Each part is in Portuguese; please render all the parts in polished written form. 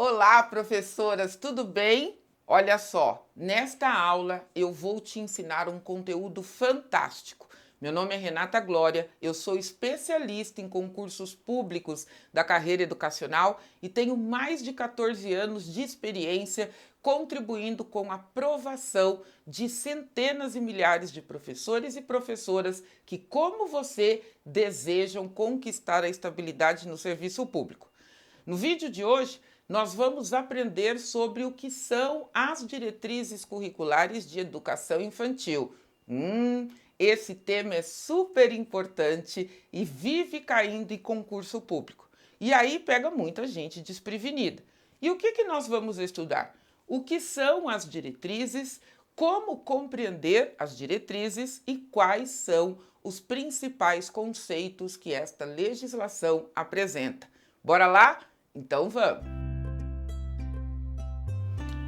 Olá, professoras, tudo bem? Olha só, nesta aula eu vou te ensinar um conteúdo fantástico. Meu nome é Renata Glória, eu sou especialista em concursos públicos da carreira educacional e tenho mais de 14 anos de experiência contribuindo com a aprovação de centenas e milhares de professores e professoras que, como você, desejam conquistar a estabilidade no serviço público. No vídeo de hoje, nós vamos aprender sobre o que são as diretrizes curriculares de educação infantil. Esse tema é super importante e vive caindo em concurso público. E aí pega muita gente desprevenida. E o que nós vamos estudar? O que são as diretrizes, como compreender as diretrizes e quais são os principais conceitos que esta legislação apresenta. Bora lá? Então vamos!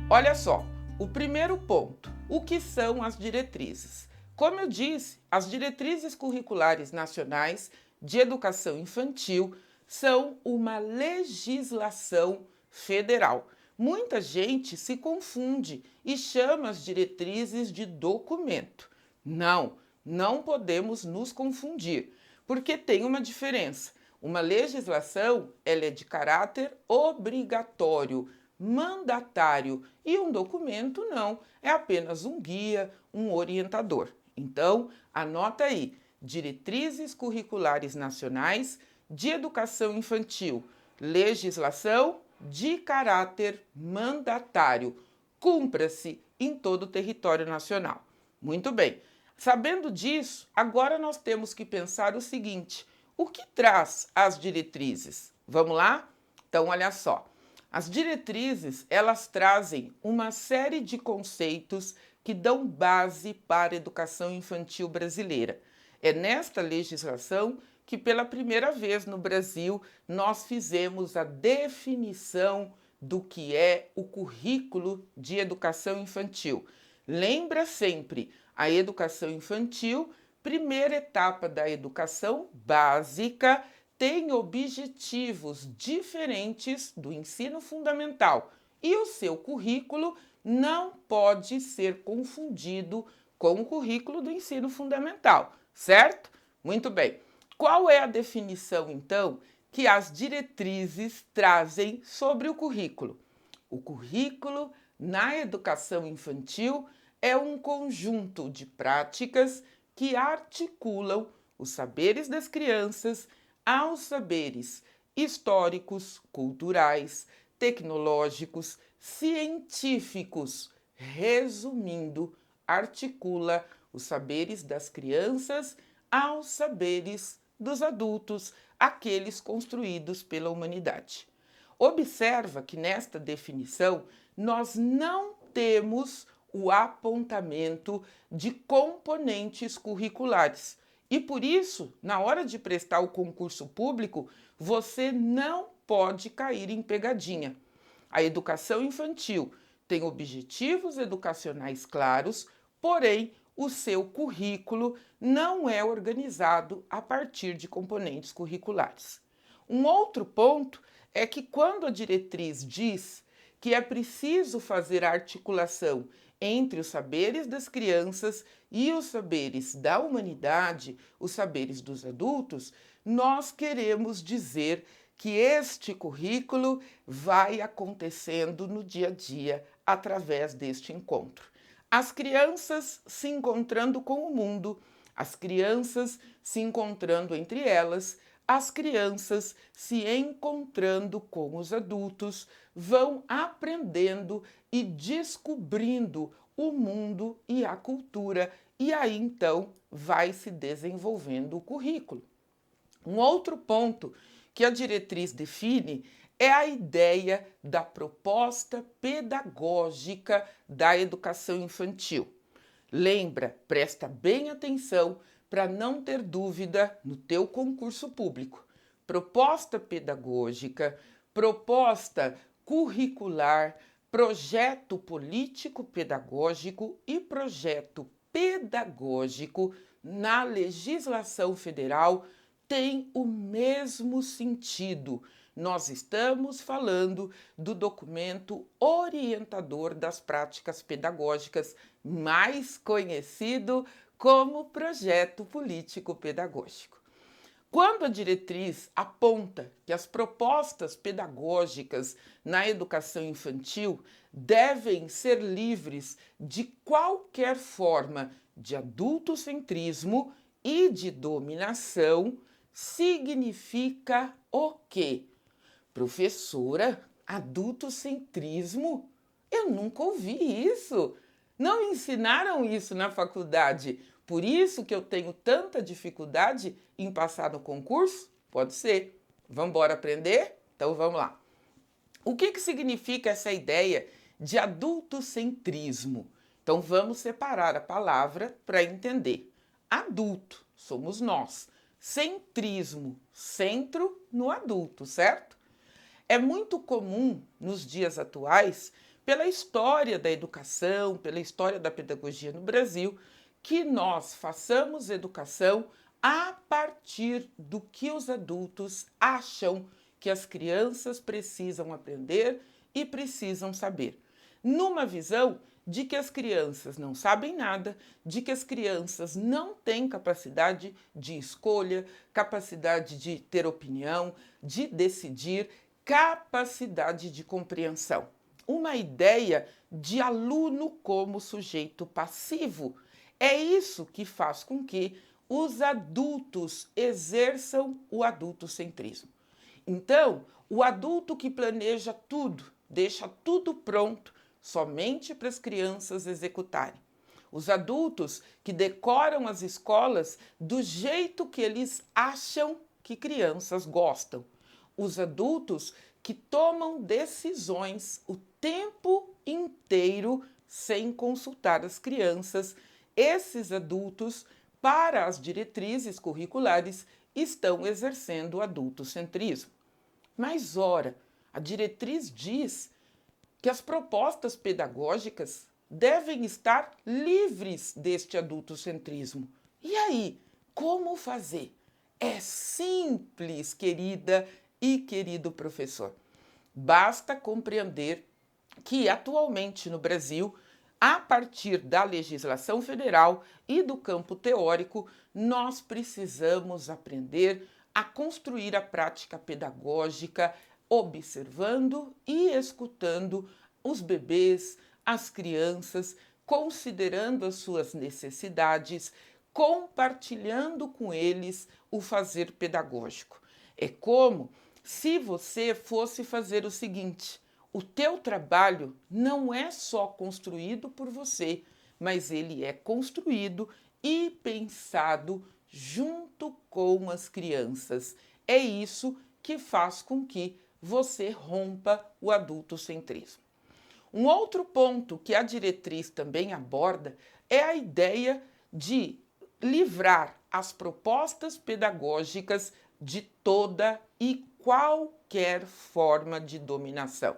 Olha só, o primeiro ponto, o que são as diretrizes? Como eu disse, as diretrizes curriculares nacionais de educação infantil são uma legislação federal. Muita gente se confunde e chama as diretrizes de documento. Não podemos nos confundir, porque tem uma diferença. Uma legislação, ela é de caráter obrigatório, mandatário, e um documento não, é apenas um guia, um orientador. Então, anota aí, diretrizes curriculares nacionais de educação infantil, legislação de caráter mandatário, cumpra-se em todo o território nacional. Muito bem, sabendo disso, agora nós temos que pensar o seguinte: o que traz as diretrizes? Vamos lá? Então, olha só. As diretrizes, elas trazem uma série de conceitos que dão base para a educação infantil brasileira. É nesta legislação que, pela primeira vez no Brasil, nós fizemos a definição do que é o currículo de educação infantil. Lembra sempre, a educação infantil, primeira etapa da educação básica, tem objetivos diferentes do ensino fundamental e o seu currículo não pode ser confundido com o currículo do ensino fundamental, certo? Muito bem. Qual é a definição, então, que as diretrizes trazem sobre o currículo? O currículo na educação infantil é um conjunto de práticas que articulam os saberes das crianças aos saberes históricos, culturais, tecnológicos, científicos. Resumindo, articula os saberes das crianças aos saberes dos adultos, aqueles construídos pela humanidade. Observa que nesta definição nós não temos o apontamento de componentes curriculares. E por isso, na hora de prestar o concurso público, você não pode cair em pegadinha. A educação infantil tem objetivos educacionais claros, porém, o seu currículo não é organizado a partir de componentes curriculares. Um outro ponto é que quando a diretriz diz que é preciso fazer a articulação entre os saberes das crianças e os saberes da humanidade, os saberes dos adultos, nós queremos dizer que este currículo vai acontecendo no dia a dia através deste encontro. As crianças se encontrando com o mundo, as crianças se encontrando entre elas, as crianças se encontrando com os adultos, vão aprendendo e descobrindo o mundo e a cultura, e aí então vai se desenvolvendo o currículo. Um outro ponto que a diretriz define é a ideia da proposta pedagógica da educação infantil. Lembra, presta bem atenção para não ter dúvida no teu concurso público. Proposta pedagógica, proposta curricular, projeto político-pedagógico e projeto pedagógico na legislação federal tem o mesmo sentido. nós estamos falando do documento orientador das práticas pedagógicas, mais conhecido como Projeto Político Pedagógico. Quando a diretriz aponta que as propostas pedagógicas na educação infantil devem ser livres de qualquer forma de adultocentrismo e de dominação, significa o quê? Professora, adultocentrismo? Eu nunca ouvi isso. Não ensinaram isso na faculdade. Por isso que eu tenho tanta dificuldade em passar no concurso? Pode ser. Vamos embora aprender? Então vamos lá. O que significa essa ideia de adultocentrismo? Então vamos separar a palavra para entender. Adulto, somos nós. Centrismo, centro no adulto, certo? É muito comum nos dias atuais, pela história da educação, pela história da pedagogia no Brasil, que nós façamos educação a partir do que os adultos acham que as crianças precisam aprender e precisam saber. Numa visão de que as crianças não sabem nada, de que as crianças não têm capacidade de escolha, capacidade de ter opinião, de decidir, capacidade de compreensão. Uma ideia de aluno como sujeito passivo. É isso que faz com que os adultos exerçam o adultocentrismo. Então, o adulto que planeja tudo, deixa tudo pronto somente para as crianças executarem. Os adultos que decoram as escolas do jeito que eles acham que crianças gostam. Os adultos que tomam decisões o tempo inteiro sem consultar as crianças. Esses adultos, para as diretrizes curriculares, estão exercendo o adultocentrismo. Mas, ora, a diretriz diz que as propostas pedagógicas devem estar livres deste adultocentrismo. E aí, como fazer? É simples, querida e querido professor. Basta compreender que atualmente no Brasil, a partir da legislação federal e do campo teórico, nós precisamos aprender a construir a prática pedagógica observando e escutando os bebês, as crianças, considerando as suas necessidades, compartilhando com eles o fazer pedagógico. É como se você fosse fazer o seguinte: o teu trabalho não é só construído por você, mas ele é construído e pensado junto com as crianças. É isso que faz com que você rompa o adultocentrismo. Um outro ponto que a diretriz também aborda é a ideia de livrar as propostas pedagógicas de toda e qualquer forma de dominação.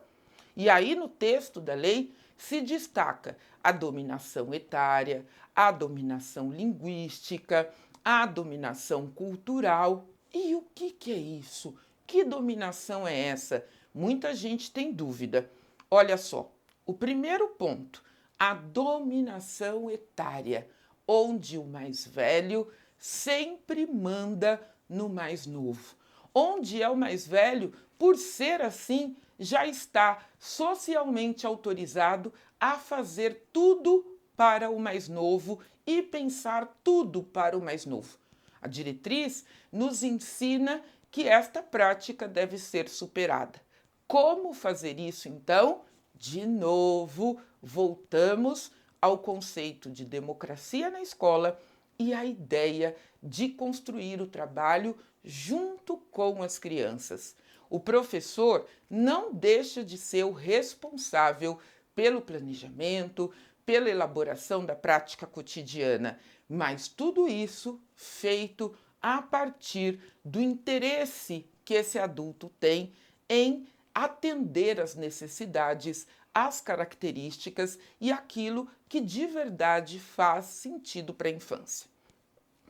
E aí, no texto da lei, se destaca a dominação etária, a dominação linguística, a dominação cultural. E o que é isso? Que dominação é essa? Muita gente tem dúvida. Olha só, o primeiro ponto, a dominação etária, onde o mais velho sempre manda no mais novo. Onde é o mais velho, por ser assim, já está socialmente autorizado a fazer tudo para o mais novo e pensar tudo para o mais novo. A diretriz nos ensina que esta prática deve ser superada. Como fazer isso, então? De novo, voltamos ao conceito de democracia na escola e a ideia de construir o trabalho junto com as crianças. O professor não deixa de ser o responsável pelo planejamento, pela elaboração da prática cotidiana, mas tudo isso feito a partir do interesse que esse adulto tem em atender às necessidades, às características e aquilo que de verdade faz sentido para a infância.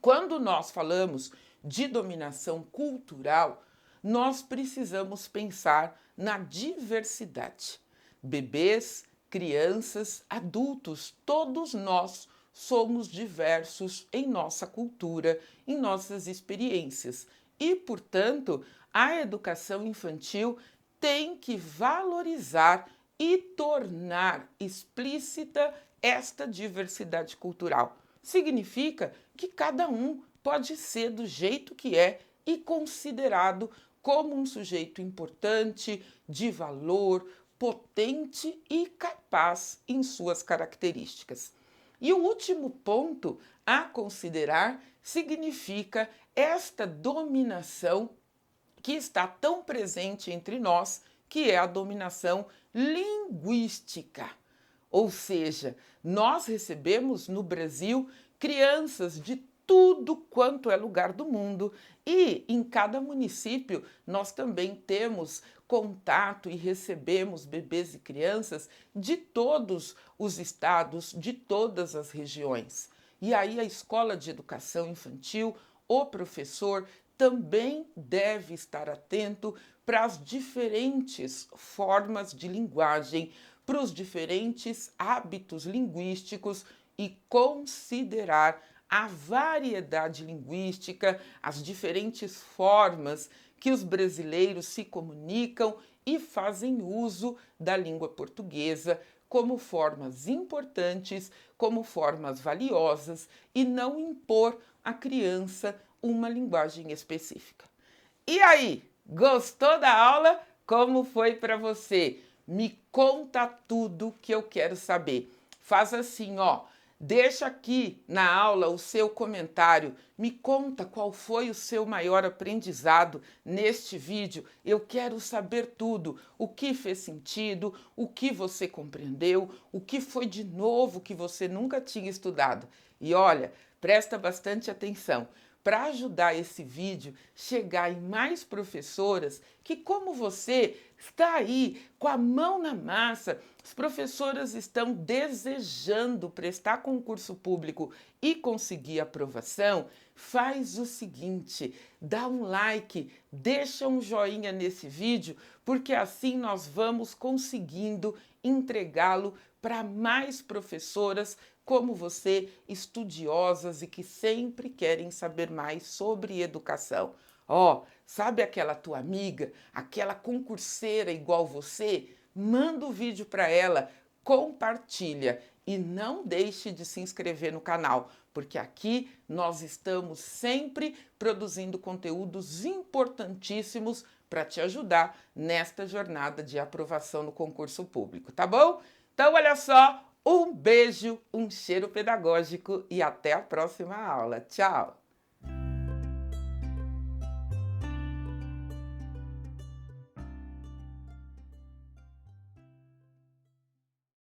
Quando nós falamos de dominação cultural, nós precisamos pensar na diversidade. Bebês, crianças, adultos, todos nós somos diversos em nossa cultura, em nossas experiências. E, portanto, a educação infantil tem que valorizar e tornar explícita esta diversidade cultural. Significa que cada um pode ser do jeito que é e considerado como um sujeito importante, de valor, potente e capaz em suas características. E o último ponto a considerar significa esta dominação que está tão presente entre nós, que é a dominação linguística. Ou seja, nós recebemos no Brasil crianças de tudo quanto é lugar do mundo e em cada município nós também temos contato e recebemos bebês e crianças de todos os estados, de todas as regiões. E aí a escola de educação infantil, o professor também deve estar atento para as diferentes formas de linguagem, para os diferentes hábitos linguísticos e considerar a variedade linguística, as diferentes formas que os brasileiros se comunicam e fazem uso da língua portuguesa como formas importantes, como formas valiosas e não impor à criança uma linguagem específica. E aí, gostou da aula? Como foi para você? Me conta tudo que eu quero saber. Faz assim, ó. Deixa aqui na aula o seu comentário. Me conta qual foi o seu maior aprendizado neste vídeo. Eu quero saber tudo. O que fez sentido, o que você compreendeu, o que foi de novo que você nunca tinha estudado. E olha, presta bastante atenção. Para ajudar esse vídeo chegar em mais professoras que, como você, está aí com a mão na massa, as professoras estão desejando prestar concurso público e conseguir aprovação, faz o seguinte, dá um like, deixa um joinha nesse vídeo, porque assim nós vamos conseguindo entregá-lo para mais professoras como você, estudiosas e que sempre querem saber mais sobre educação. Ó, sabe aquela tua amiga, aquela concurseira igual você? Manda o vídeo para ela, compartilha e não deixe de se inscrever no canal, porque aqui nós estamos sempre produzindo conteúdos importantíssimos para te ajudar nesta jornada de aprovação no concurso público, tá bom? Então, olha só, um beijo, um cheiro pedagógico e até a próxima aula. Tchau!